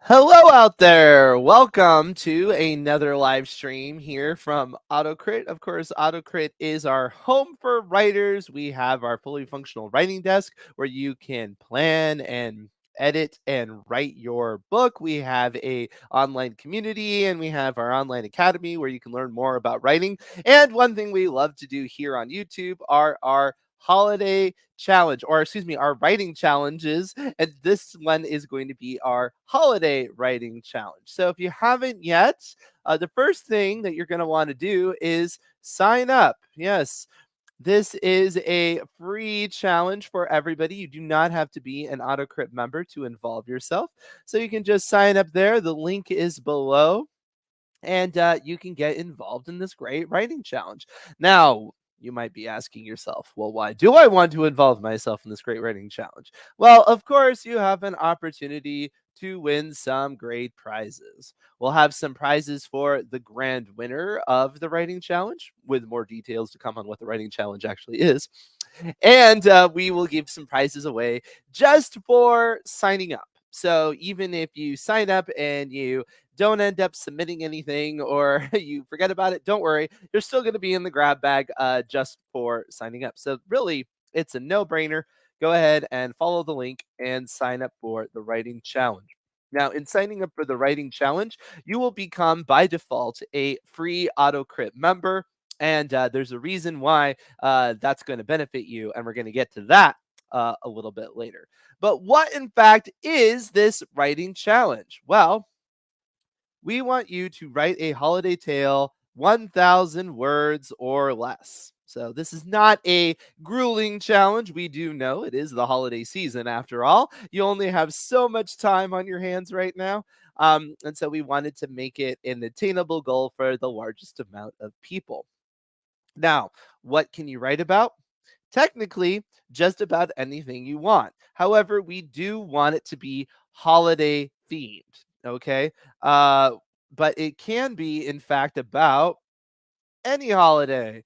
Hello out there. Welcome to another live stream here from AutoCrit. Of course, AutoCrit is our home for writers. We have our fully functional writing desk where you can plan and edit and write your book. We have a online community and we have our online academy where you can learn more about writing. And one thing we love to do here on YouTube are our holiday challenge, or excuse me, our writing challenges. And this one is going to be our holiday writing challenge. So if you haven't yet, the first thing that you're going to want to do is sign up. Yes, this is a free challenge for everybody. You do not have to be an AutoCrit member to involve yourself. So you can just sign up there. The link is below and you can get involved in this great writing challenge. Now, you might be asking yourself, well, why do I want to involve myself in this great writing challenge? Well, of course, you have an opportunity to win some great prizes. We'll have some prizes for the grand winner of the writing challenge, with more details to come on what the writing challenge actually is. And we will give some prizes away just for signing up. So even if you sign up and you don't end up submitting anything or you forget about it, don't worry. You're still going to be in the grab bag just for signing up. So really, it's a no-brainer. Go ahead and follow the link and sign up for the writing challenge. Now, in signing up for the writing challenge, you will become by default a free AutoCrit member. And there's a reason why that's going to benefit you. And we're going to get to that a little bit later. But what, in fact, is this writing challenge? Well, we want you to write a holiday tale 1,000 words or less. So, this is not a grueling challenge. We do know it is the holiday season after all. You only have so much time on your hands right now. And so, we wanted to make it an attainable goal for the largest amount of people. Now, what can you write about? Technically, just about anything you want. However, we do want it to be holiday themed. Okay. Uh, but it can be, in fact, about any holiday.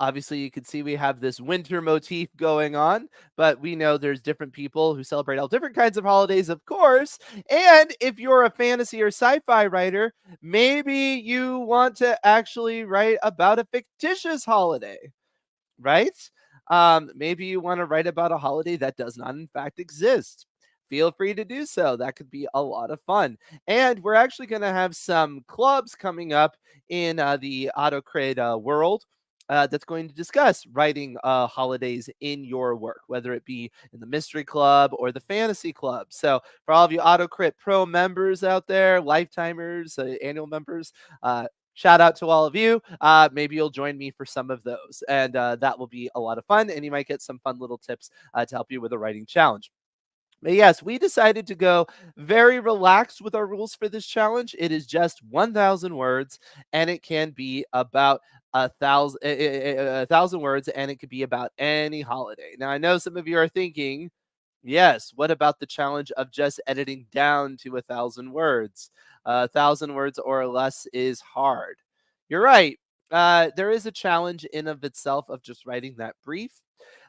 Obviously, you can see we have this winter motif going on, but we know there's different people who celebrate all different kinds of holidays, of course. And if you're a fantasy or sci fi writer, maybe you want to actually write about a fictitious holiday, right? Maybe you want to write about a holiday that does not, in fact, exist. Feel free to do so. That could be a lot of fun. And we're actually going to have some clubs coming up in the AutoCred world. That's going to discuss writing holidays in your work, whether it be in the Mystery Club or the Fantasy Club. So, for all of you AutoCrit Pro members out there, lifetimers, annual members, shout out to all of you. Maybe you'll join me for some of those, and that will be a lot of fun. And you might get some fun little tips to help you with a writing challenge. But yes, we decided to go very relaxed with our rules for this challenge. It is just 1,000 words, and it can be about a thousand words, and it could be about any holiday. Now, I know some of you are thinking, yes, what about the challenge of just editing down to 1,000 words? 1,000 words or less is hard. You're right. There is a challenge in of itself of just writing that brief.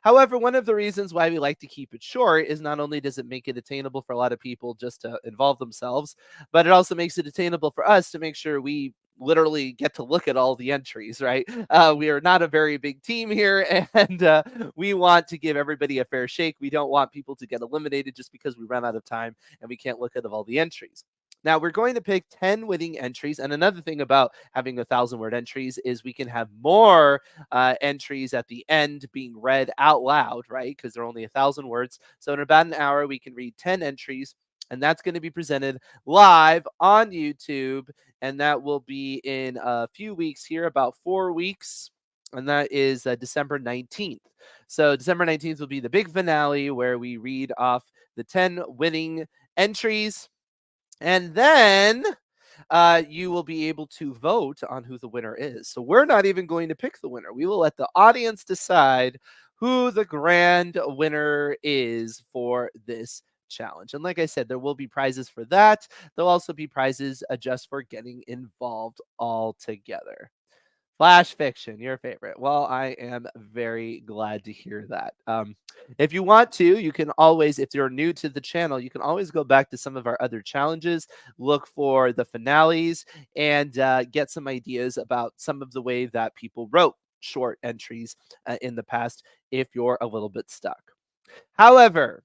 However, one of the reasons why we like to keep it short is not only does it make it attainable for a lot of people just to involve themselves, but it also makes it attainable for us to make sure we literally get to look at all the entries, right? We are not a very big team here, and we want to give everybody a fair shake. We don't want people to get eliminated just because we run out of time and we can't look at all the entries. Now we're going to pick 10 winning entries. And another thing about having 1,000 word entries is we can have more entries at the end being read out loud, right? Because they're only 1,000 words. So in about an hour, we can read 10 entries. And that's going to be presented live on YouTube. And that will be in a few weeks here, about 4 weeks. And that is December 19th. So December 19th will be the big finale where we read off the 10 winning entries. And then you will be able to vote on who the winner is. So we're not even going to pick the winner. We will let the audience decide who the grand winner is for this challenge. And like I said, there will be prizes for that. There'll also be prizes just for getting involved all together. Flash fiction, your favorite. Well, I am very glad to hear that. If you want to, you can always, if you're new to the channel, you can always go back to some of our other challenges, look for the finales, and get some ideas about some of the way that people wrote short entries in the past if you're a little bit stuck. However,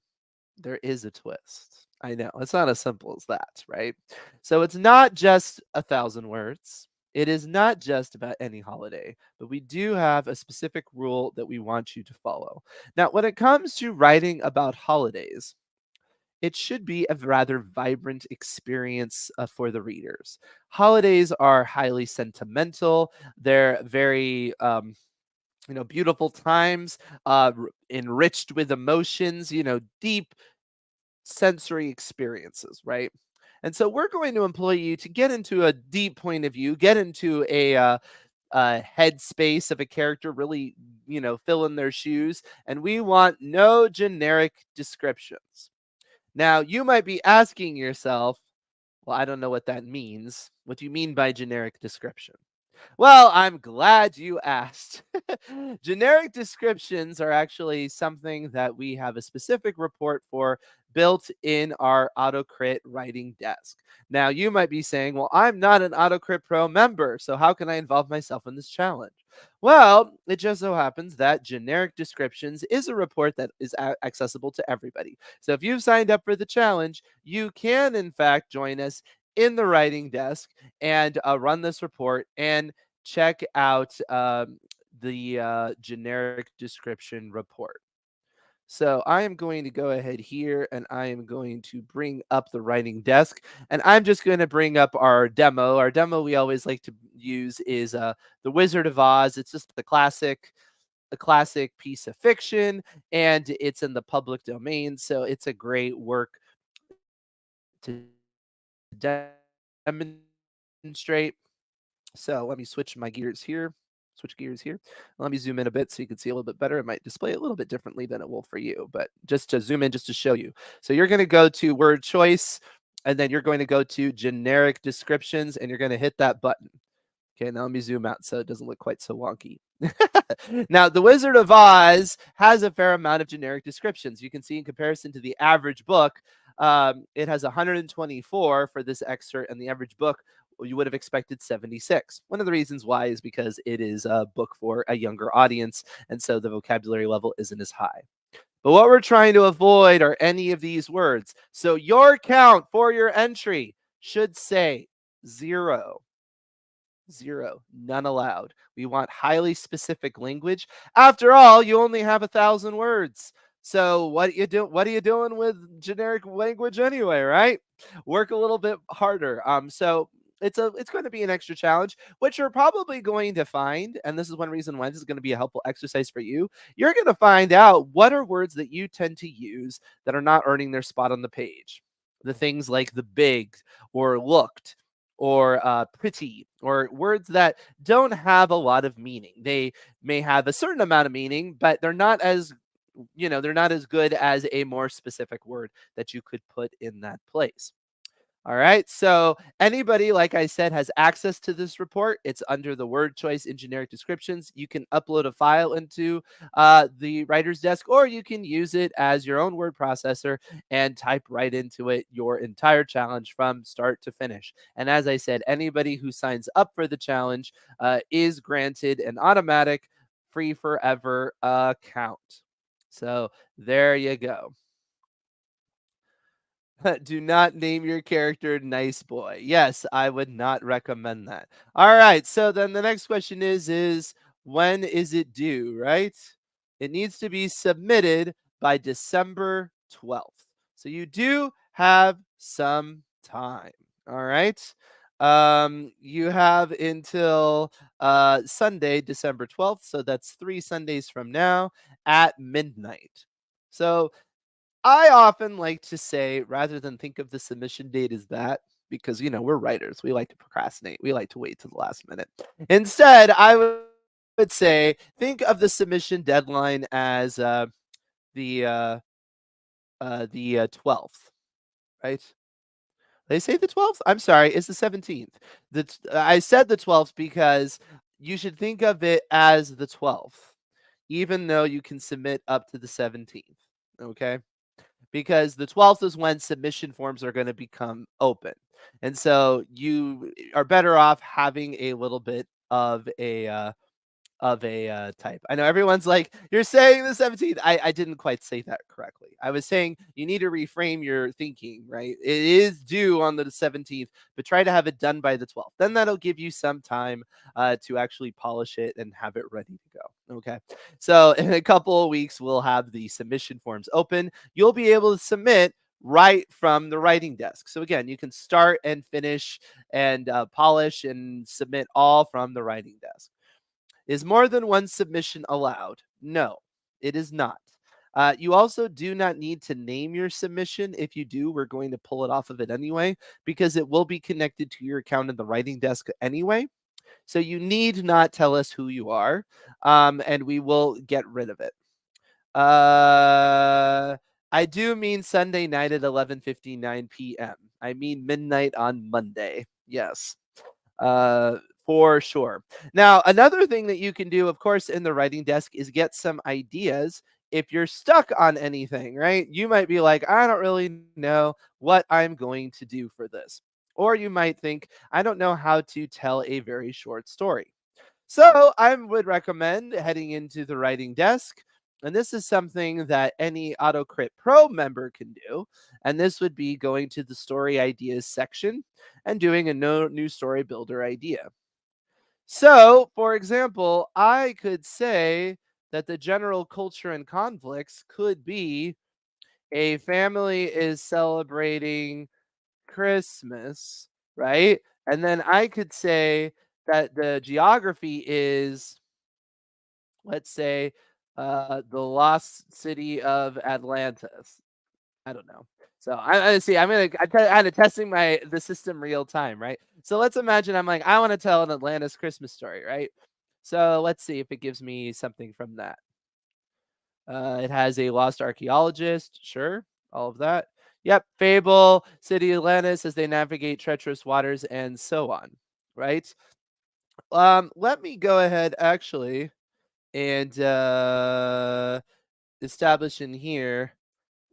there is a twist. I know it's not as simple as that, right? So it's not just 1,000 words. It is not just about any holiday, but we do have a specific rule that we want you to follow. Now, when it comes to writing about holidays, it should be a rather vibrant experience for the readers. Holidays are highly sentimental. They're very beautiful times, enriched with emotions, deep sensory experiences, right? And so we're going to employ you to get into a deep point of view, get into a headspace of a character, really, fill in their shoes. And we want no generic descriptions. Now, you might be asking yourself, well, I don't know what that means. What do you mean by generic description? Well, I'm glad you asked. Generic descriptions are actually something that we have a specific report for built in our AutoCrit writing desk. Now, you might be saying, well, I'm not an AutoCrit Pro member, so how can I involve myself in this challenge? Well, it just so happens that generic descriptions is a report that is accessible to everybody. So if you've signed up for the challenge, you can, in fact, join us in the writing desk and run this report and check out the generic description report. So I am going to go ahead here and I am going to bring up the writing desk and I'm just going to bring up our demo. Our demo we always like to use is The Wizard of Oz. It's just a classic piece of fiction and it's in the public domain. So it's a great work to demonstrate. So let me switch my gears here. Switch gears here. Let me zoom in a bit so you can see a little bit better. It might display a little bit differently than it will for you, but just to zoom in, just to show you. So you're going to go to word choice, and then you're going to go to generic descriptions, and you're going to hit that button. Okay, now let me zoom out so it doesn't look quite so wonky. Now, The Wizard of Oz has a fair amount of generic descriptions. You can see in comparison to the average book, it has 124 for this excerpt, and the average book you would have expected 76. One of the reasons why is because it is a book for a younger audience, and so the vocabulary level isn't as high. But what we're trying to avoid are any of these words. So your count for your entry should say 0. 0. None allowed. We want highly specific language. After all, you only have 1,000 words. So what are you doing with generic language anyway, right? Work a little bit harder. So it's going to be an extra challenge, which you're probably going to find, and this is one reason why this is going to be a helpful exercise for you. You're going to find out what are words that you tend to use that are not earning their spot on the page. The things like the big or looked or pretty, or words that don't have a lot of meaning. They may have a certain amount of meaning, but they're not as good as a more specific word that you could put in that place. All right. So anybody, like I said, has access to this report. It's under the word choice in generic descriptions. You can upload a file into the writer's desk, or you can use it as your own word processor and type right into it your entire challenge from start to finish. And as I said, anybody who signs up for the challenge is granted an automatic free forever account. So there you go. Do not name your character Nice Boy. Yes, I would not recommend that. All right, so then the next question is when is it due, right? It needs to be submitted by December 12th. So you do have some time. All right. You have until Sunday, December 12th. So that's 3 Sundays from now at midnight. So I often like to say, rather than think of the submission date as that, because we're writers, we like to procrastinate, we like to wait to the last minute. Instead, I would say think of the submission deadline as the 12th, right? They say the 12th. I'm sorry, it's the 17th. I said the 12th because you should think of it as the 12th, even though you can submit up to the 17th. Okay. Because the 12th is when submission forms are going to become open. And so you are better off having a little bit of a type. I know everyone's like, "You're saying the 17th." I didn't quite say that correctly. I was saying you need to reframe your thinking, right? It is due on the 17th, but try to have it done by the 12th. Then that'll give you some time to actually polish it and have it ready to go. Okay. So in a couple of weeks, we'll have the submission forms open. You'll be able to submit right from the writing desk. So again, you can start and finish and polish and submit all from the writing desk. Is more than one submission allowed? No, it is not. You also do not need to name your submission. If you do, we're going to pull it off of it anyway because it will be connected to your account in the writing desk anyway. So you need not tell us who you are, and we will get rid of it. Uh, I do mean Sunday night at 11:59 p.m. I mean midnight on Monday. Yes. Uh, for sure. Now, another thing that you can do, of course, in the writing desk is get some ideas if you're stuck on anything, right? You might be like, I don't really know what I'm going to do for this. Or you might think, I don't know how to tell a very short story. So I would recommend heading into the writing desk. And this is something that any AutoCrit Pro member can do. And this would be going to the story ideas section and doing a new story builder idea. So, for example, I could say that the general culture and conflicts could be a family is celebrating Christmas, right? And then I could say that the geography is, let's say, the lost city of Atlantis. I don't know. So I see. I'm kind of testing the system real time, right? So let's imagine I'm like I want to tell an Atlantis Christmas story, right? So let's see if it gives me something from that. It has a lost archaeologist, sure, all of that. Yep, fable, city Atlantis as they navigate treacherous waters and so on, right? Let me go ahead actually and establish in here.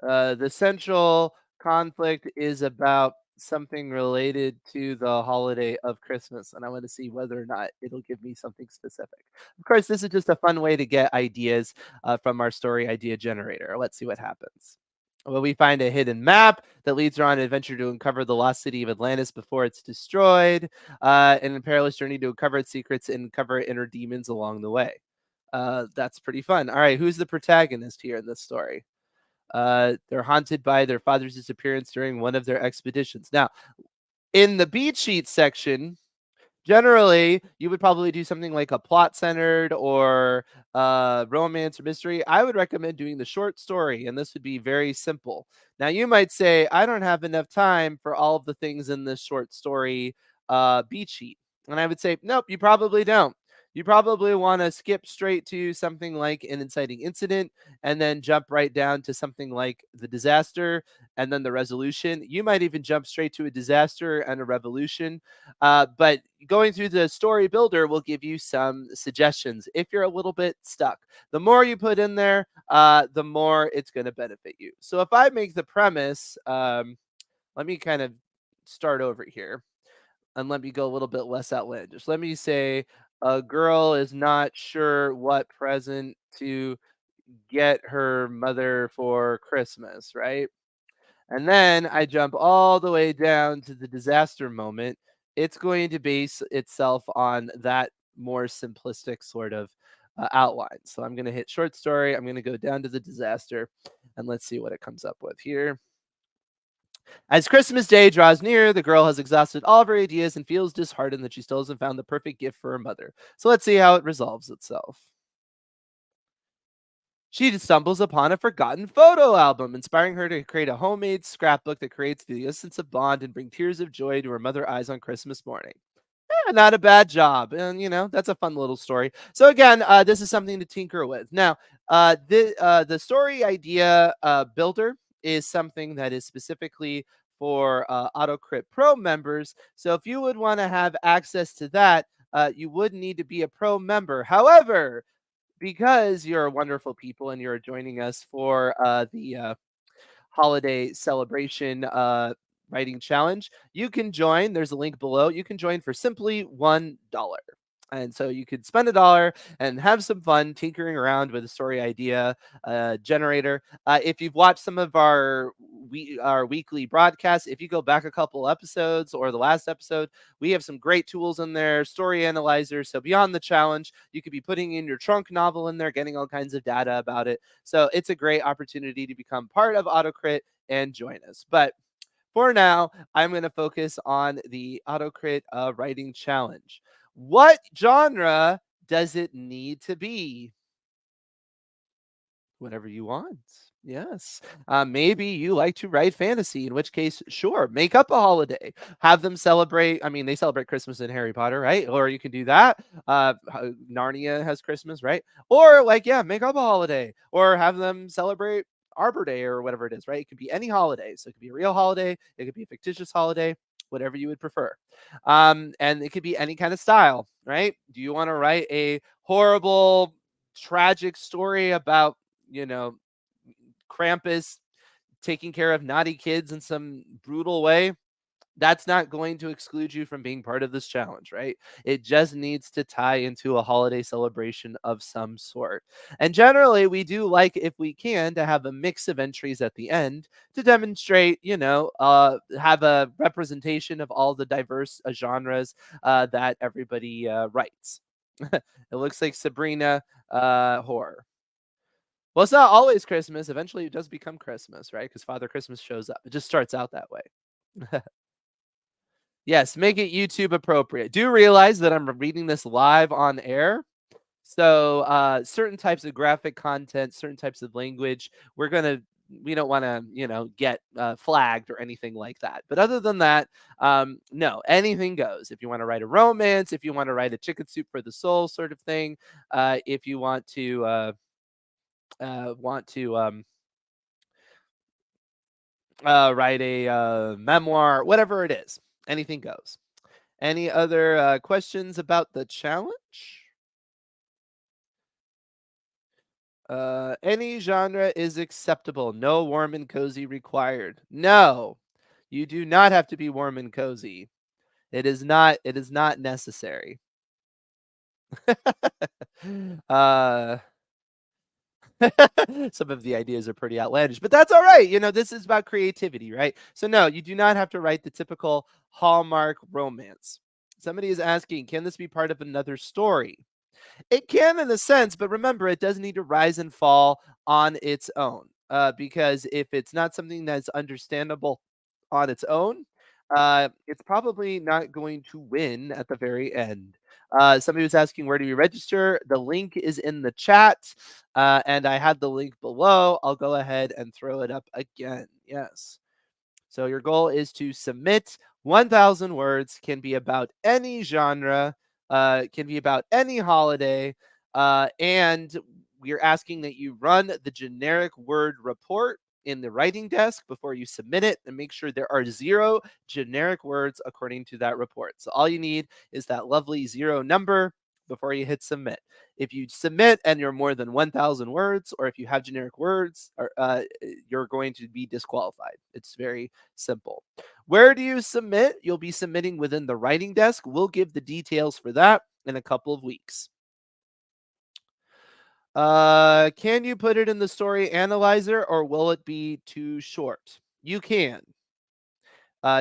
The central conflict is about something related to the holiday of Christmas, and I want to see whether or not it'll give me something specific. Of course, this is just a fun way to get ideas from our story idea generator. Let's see what happens. Well, we find a hidden map that leads her on an adventure to uncover the lost city of Atlantis before it's destroyed, and a perilous journey to uncover its secrets and uncover inner demons along the way. That's pretty fun. All right, who's the protagonist here in this story? They're haunted by their father's disappearance during one of their expeditions. Now, in the beat sheet section, generally, you would probably do something like a plot centered or romance or mystery. I would recommend doing the short story, and this would be very simple. Now, you might say, I don't have enough time for all of the things in this short story beat sheet. And I would say, nope, you probably don't. You probably want to skip straight to something like an inciting incident and then jump right down to something like the disaster and then the resolution. You might even jump straight to a disaster and a revolution. But going through the story builder will give you some suggestions if you're a little bit stuck. The more you put in there, the more it's going to benefit you. So if I make the premise, let me kind of start over here and let me go a little bit less outlandish. Let me say a girl is not sure what present to get her mother for Christmas, right? And then I jump all the way down to the disaster moment. It's going to base itself on that more simplistic sort of outline. So I'm going to hit short story. I'm going to go down to the disaster and let's see what it comes up with here. As Christmas Day draws near, the girl has exhausted all of her ideas and feels disheartened that she still hasn't found the perfect gift for her mother. So let's see how it resolves itself. She stumbles upon a forgotten photo album, inspiring her to create a homemade scrapbook that creates the essence of bond and bring tears of joy to her mother eyes on Christmas morning. Not a bad job. And, that's a fun little story. So, again, this is something to tinker with. Now, the story idea builder is something that is specifically for AutoCrit Pro members. So, if you would want to have access to that, you would need to be a pro member. However, because you're wonderful people and you're joining us for the holiday celebration writing challenge, you can join. There's a link below. You can join for simply $1. And so you could spend $1 and have some fun tinkering around with a story idea generator. If you've watched some of our weekly broadcasts, if you go back a couple episodes or the last episode, we have some great tools in there, story analyzers. So beyond the challenge, you could be putting in your trunk novel in there, getting all kinds of data about it. So it's a great opportunity to become part of AutoCrit and join us. But for now, I'm going to focus on the AutoCrit writing challenge. What genre does it need to be? Whatever you want. Yes. Maybe you like to write fantasy, in which case, sure, make up a holiday. Have them celebrate. I mean, they celebrate Christmas in Harry Potter, right? Or you can do that. Narnia has Christmas, right? Or, like, yeah, make up a holiday or have them celebrate Arbor Day or whatever it is, right? It could be any holiday. So it could be a real holiday, it could be a fictitious holiday, whatever you would prefer. And it could be any kind of style, right? Do you want to write a horrible, tragic story about, you know, Krampus taking care of naughty kids in some brutal way? That's not going to exclude you from being part of this challenge, right? It just needs to tie into a holiday celebration of some sort. And generally, we do like, if we can, to have a mix of entries at the end to demonstrate, have a representation of all the diverse genres that everybody writes. It looks like Sabrina horror. Well, it's not always Christmas. Eventually, it does become Christmas, right? Because Father Christmas shows up. It just starts out that way. Yes, make it YouTube appropriate. Do realize that I'm reading this live on air. So, certain types of graphic content, certain types of language, we don't want to, get flagged or anything like that. But other than that, no, anything goes. If you want to write a romance, if you want to write a chicken soup for the soul sort of thing, if you want to write a memoir, whatever it is, anything goes. Any other questions about the challenge? Any genre is acceptable. No warm and cozy required. No, you do not have to be warm and cozy. It is not. It is not necessary. uh, some of the ideas are pretty outlandish, but that's all right. This is about creativity, right? So no, you do not have to write the typical Hallmark romance. Somebody is asking, can this be part of another story? It can in a sense, but remember, it does need to rise and fall on its own. Because if it's not something that's understandable on its own, it's probably not going to win at the very end. Somebody was asking, where do you register? The link is in the chat, and I had the link below. I'll go ahead and throw it up again. Yes. So your goal is to submit 1,000 words, can be about any genre, can be about any holiday, and we're asking that you run the generic word report in the writing desk before you submit it and make sure there are 0 generic words according to that report. So all you need is that lovely 0 number before you hit submit. If you submit and you're more than 1,000 words, or if you have generic words, you're going to be disqualified. It's very simple. Where do you submit? You'll be submitting within the writing desk. We'll give the details for that in a couple of weeks. Can you put it in the story analyzer, or will it be too short? You can.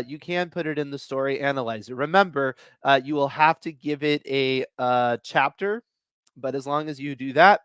You can put it in the story analyzer. Remember, you will have to give it a chapter, but as long as you do that,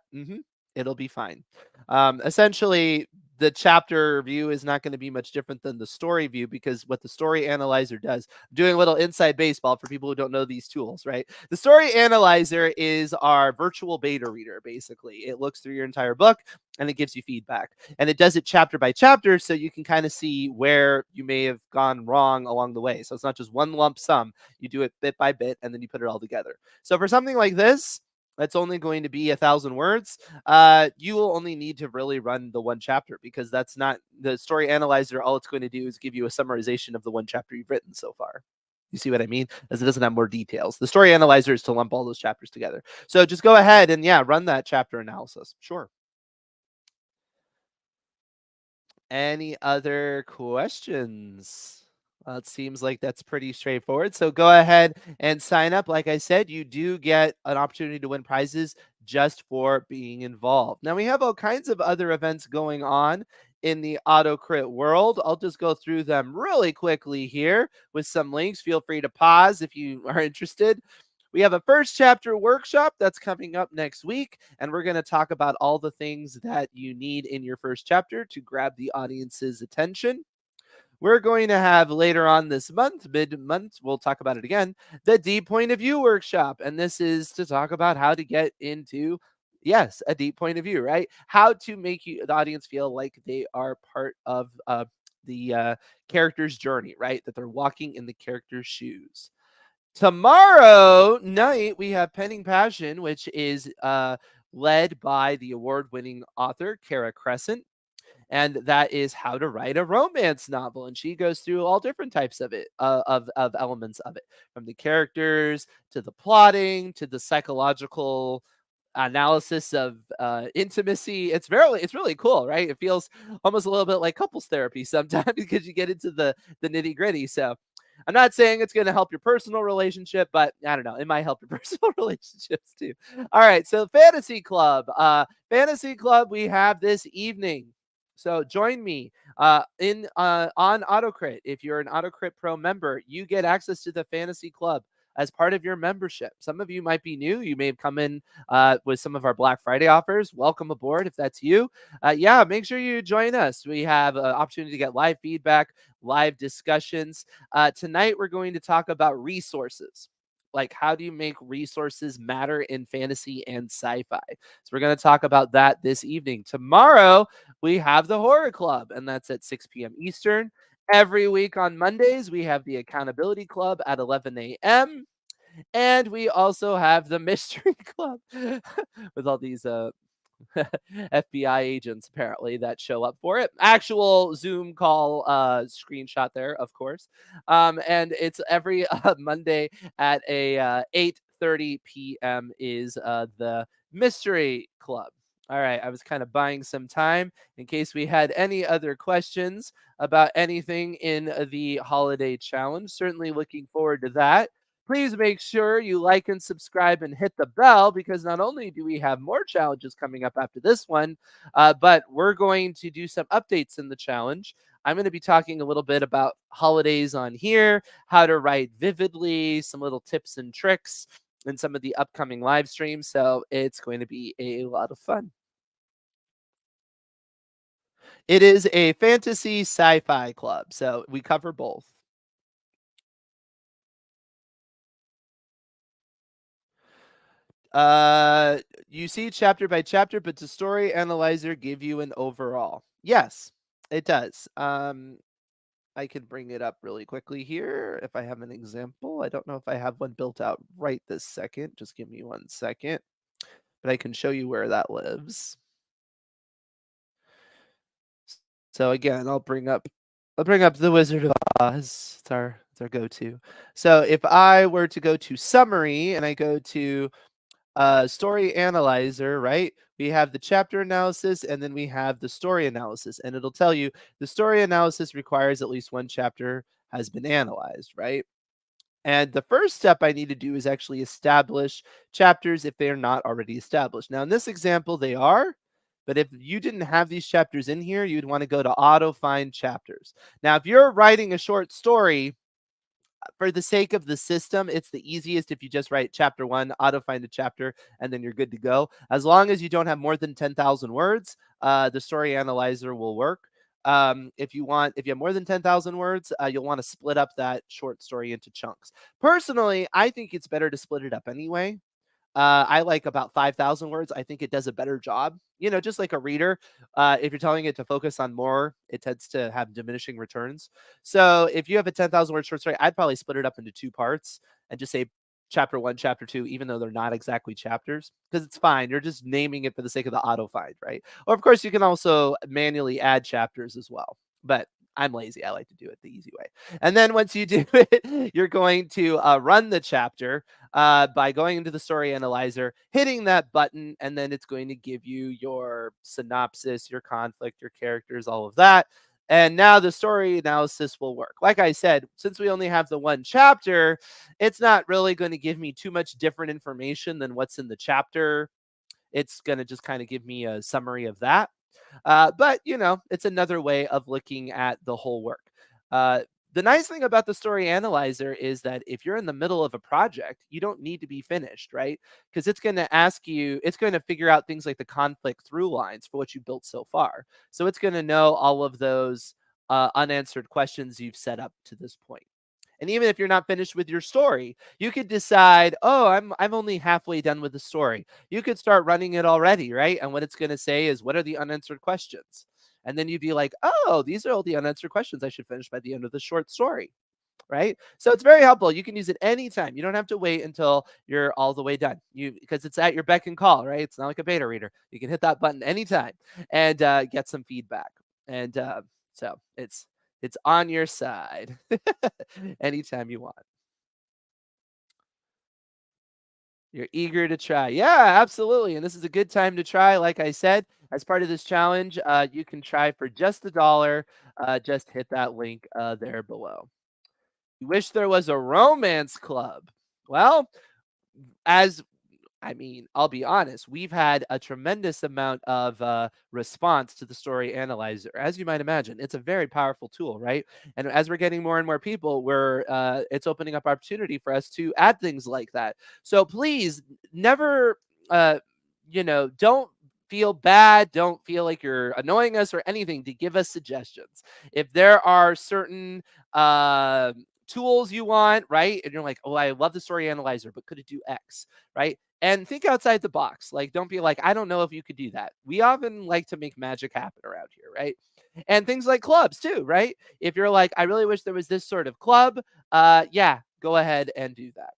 it'll be fine. Essentially, the chapter view is not going to be much different than the story view, because what the story analyzer does, doing a little inside baseball for people who don't know these tools, right? The story analyzer is our virtual beta reader, basically. It looks through your entire book and it gives you feedback. And it does it chapter by chapter, so you can kind of see where you may have gone wrong along the way. So it's not just one lump sum. You do it bit by bit, and then you put it all together. So for something like this, that's only going to be 1,000 words. You will only need to really run the one chapter, because that's not the story analyzer. All it's going to do is give you a summarization of the one chapter you've written so far. You see what I mean? As it doesn't have more details. The story analyzer is to lump all those chapters together. So just go ahead and yeah, run that chapter analysis. Sure. Any other questions? Well, it seems like that's pretty straightforward. So go ahead and sign up. Like I said, you do get an opportunity to win prizes just for being involved. Now, we have all kinds of other events going on in the AutoCrit world. I'll just go through them really quickly here with some links. Feel free to pause if you are interested. We have a first chapter workshop that's coming up next week, and we're going to talk about all the things that you need in your first chapter to grab the audience's attention. We're going to have later on this month, mid-month, we'll talk about it again, the deep point of view workshop. And this is to talk about how to get into, yes, a deep point of view, right? How to make the audience feel like they are part of the character's journey, right? That they're walking in the character's shoes. Tomorrow night, we have Penning Passion, which is led by the award-winning author, Kara Crescent. And that is how to write a romance novel. And she goes through all different types of it, of elements of it, from the characters to the plotting to the psychological analysis of intimacy. It's really cool, right? It feels almost a little bit like couples therapy sometimes because you get into the nitty gritty. So I'm not saying it's going to help your personal relationship, but I don't know. It might help your personal relationships too. All right. So Fantasy Club we have this evening. So join me in on AutoCrit. If you're an AutoCrit Pro member, you get access to the Fantasy Club as part of your membership. Some of you might be new. You may have come in with some of our Black Friday offers. Welcome aboard if that's you. Yeah, make sure you join us. We have an opportunity to get live feedback, live discussions. Tonight, we're going to talk about resources. Like, how do you make resources matter in fantasy and sci-fi? So we're going to talk about that this evening. Tomorrow, we have the Horror Club, and that's at 6 p.m. Eastern. Every week on Mondays, we have the Accountability Club at 11 a.m. And we also have the Mystery Club with all these FBI agents apparently that show up for it. Actual Zoom call screenshot there, of course. And it's every Monday at a 8:30 p.m. is the Mystery Club. All right, I was kind of buying some time in case we had any other questions about anything in the holiday challenge. Certainly looking forward to that. Please make sure you like and subscribe and hit the bell because not only do we have more challenges coming up after this one, but we're going to do some updates in the challenge. I'm going to be talking a little bit about holidays on here, how to write vividly, some little tips and tricks in some of the upcoming live streams. So it's going to be a lot of fun. It is a fantasy sci-fi club, so we cover both. Uh, you see chapter by chapter, but the story analyzer give you an overall. Yes, it does. I can bring it up really quickly here if I have an example. I don't know if I have one built out right this second. Just give me 1 second, but I can show you where that lives. So again, I'll bring up the Wizard of Oz. It's our go-to. So if I were to go to summary and I go to story analyzer, right? We have the chapter analysis and then we have the story analysis. And it'll tell you the story analysis requires at least one chapter has been analyzed, right? And the first step I need to do is actually establish chapters if they are not already established. Now, in this example, they are. But if you didn't have these chapters in here, you'd want to go to auto find chapters. Now, if you're writing a short story, for the sake of the system, it's the easiest if you just write chapter 1, auto find a chapter, and then you're good to go. As long as you don't have more than 10,000 words, the story analyzer will work. If you have more than 10,000 words, you'll want to split up that short story into chunks. Personally, I think it's better to split it up anyway. I like about 5,000 words. I think it does a better job. You know, just like a reader, if you're telling it to focus on more, it tends to have diminishing returns. So if you have a 10,000 word short story, I'd probably split it up into two parts and just say chapter 1, chapter 2, even though they're not exactly chapters, because it's fine. You're just naming it for the sake of the auto find, right? Or of course, you can also manually add chapters as well. But I'm lazy. I like to do it the easy way. And then once you do it, you're going to run the chapter by going into the story analyzer, hitting that button, and then it's going to give you your synopsis, your conflict, your characters, all of that. And now the story analysis will work. Like I said, since we only have the one chapter, it's not really going to give me too much different information than what's in the chapter. It's going to just kind of give me a summary of that. But, it's another way of looking at the whole work. Uh, the nice thing about the story analyzer is that if you're in the middle of a project, you don't need to be finished, right? Because it's going to figure out things like the conflict through lines for what you built so far. So it's going to know all of those unanswered questions you've set up to this point. And even if you're not finished with your story, you could decide, "Oh, I'm only halfway done with the story." You could start running it already, right? And what it's going to say is, "What are the unanswered questions?" And then you'd be like, "Oh, these are all the unanswered questions I should finish by the end of the short story." Right? So it's very helpful. You can use it anytime. You don't have to wait until you're all the way done. You Because it's at your beck and call, right? It's not like a beta reader. You can hit that button anytime and get some feedback. And so it's on your side anytime you want. You're eager to try. Yeah, absolutely. And this is a good time to try. Like I said, as part of this challenge, you can try for just $1. Just hit that link there below. You wish there was a romance club. Well, as I'll be honest, we've had a tremendous amount of response to the story analyzer. As you might imagine, it's a very powerful tool, right? And as we're getting more and more people, it's opening up opportunity for us to add things like that. So please never, uh, don't feel bad. Don't feel like you're annoying us or anything to give us suggestions. If there are certain tools you want, right? And you're like, oh, I love the story analyzer, but could it do X, right? And think outside the box. Like, don't be like, I don't know if you could do that. We often like to make magic happen around here, right? And things like clubs too, right? If you're like, I really wish there was this sort of club, yeah, go ahead and do that.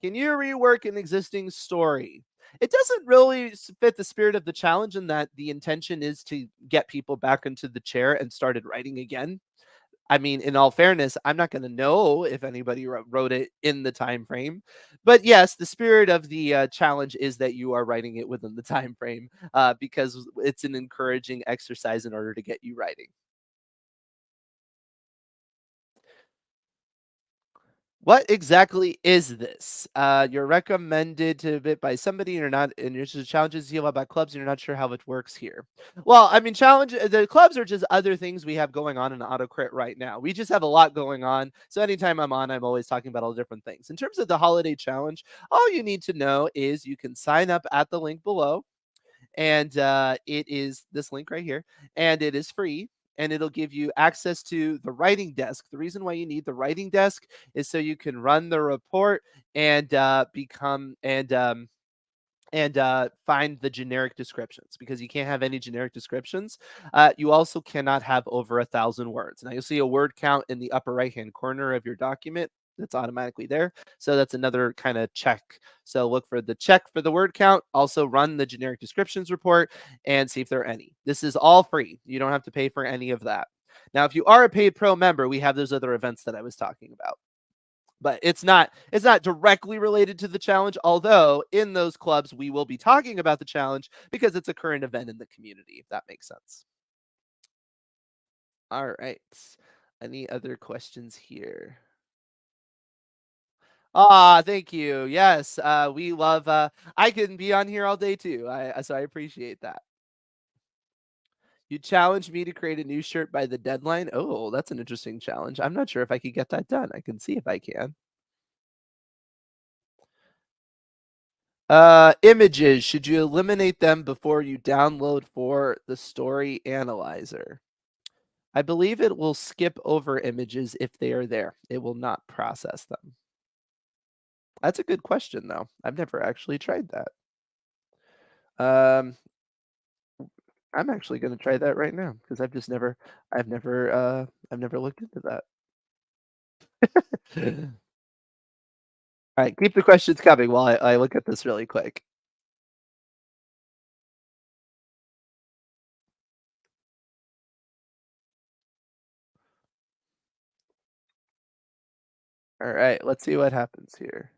Can you rework an existing story? It doesn't really fit the spirit of the challenge in that the intention is to get people back into the chair and started writing again. In all fairness, I'm not gonna know if anybody wrote it in the time frame. But yes, the spirit of the challenge is that you are writing it within the time frame, because it's an encouraging exercise in order to get you writing. What exactly is this? You're recommended to it by somebody, and you're not, and your challenges you about clubs, and you're not sure how it works here. Well, the clubs are just other things we have going on in AutoCrit right now. We just have a lot going on. So anytime I'm on, I'm always talking about all different things. In terms of the holiday challenge, all you need to know is you can sign up at the link below, and it is this link right here, and it is free. And it'll give you access to the writing desk. The reason why you need the writing desk is so you can run the report and become and find the generic descriptions, because you can't have any generic descriptions. You also cannot have over 1,000 words. Now you'll see a word count in the upper right hand corner of your document. That's automatically there. So that's another kind of check. So look for the check for the word count. Also run the generic descriptions report and see if there are any. This is all free. You don't have to pay for any of that. Now, if you are a paid pro member, we have those other events that I was talking about, but it's not directly related to the challenge, although in those clubs we will be talking about the challenge because it's a current event in the community, if that makes sense. All right, any other questions here? Thank you. Yes, we love I can be on here all day too. I appreciate that. You challenged me to create a new shirt by the deadline. Oh, that's an interesting challenge. I'm not sure if I could get that done. I can see if I can. Images, should you eliminate them before you download for the story analyzer? I believe it will skip over images if they are there. It will not process them. That's a good question, though. I've never actually tried that. Um, I'm actually going to try that right now because I've never looked into that. All right, keep the questions coming while I look at this really quick. All right, let's see what happens here.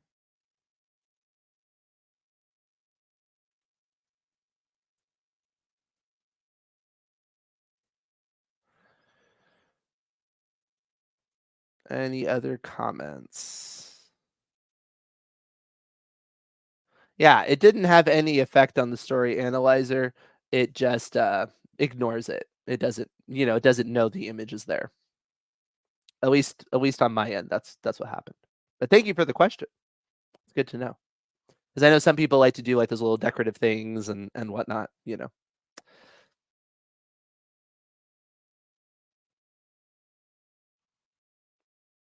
Any other comments? Yeah, it didn't have any effect on the story analyzer. It just ignores it. It doesn't, it doesn't know the image is there. At least on my end, that's what happened. But thank you for the question. It's good to know. Because I know some people like to do like those little decorative things and whatnot.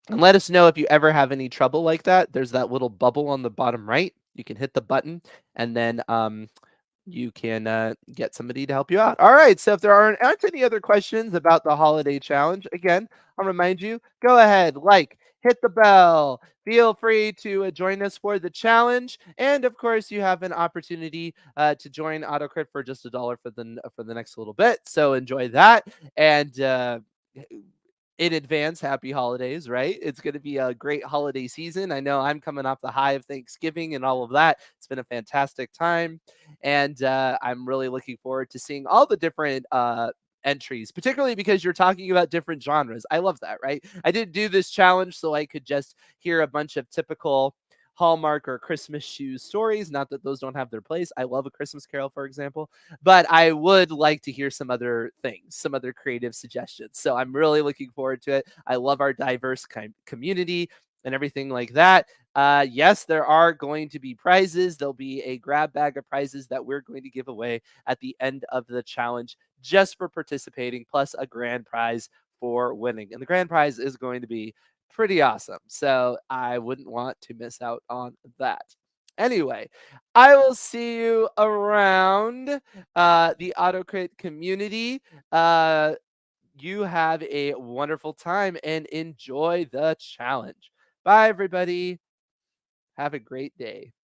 And let us know if you ever have any trouble like that. There's that little bubble on the bottom right. You can hit the button and then you can get somebody to help you out. All right. So if there aren't any other questions about the holiday challenge, again, I'll remind you, go ahead, hit the bell. Feel free to join us for the challenge, and of course, you have an opportunity to join AutoCrit for just $1 for the next little bit. So enjoy that, and in advance, happy holidays, right? It's going to be a great holiday season. I know I'm coming off the high of Thanksgiving and all of that. It's been a fantastic time. And I'm really looking forward to seeing all the different entries, particularly because you're talking about different genres. I love that, right? I didn't do this challenge so I could just hear a bunch of typical Hallmark or Christmas shoes stories. Not that those don't have their place. I love A Christmas Carol, for example, but I would like to hear some other things, some other creative suggestions. So I'm really looking forward to it. I love our diverse community and everything like that. Yes, there are going to be prizes. There'll be a grab bag of prizes that we're going to give away at the end of the challenge just for participating, plus a grand prize for winning. And the grand prize is going to be pretty awesome. So I wouldn't want to miss out on that. Anyway, I will see you around the AutoCrit community. Uh, you have a wonderful time and enjoy the challenge. Bye, everybody. Have a great day.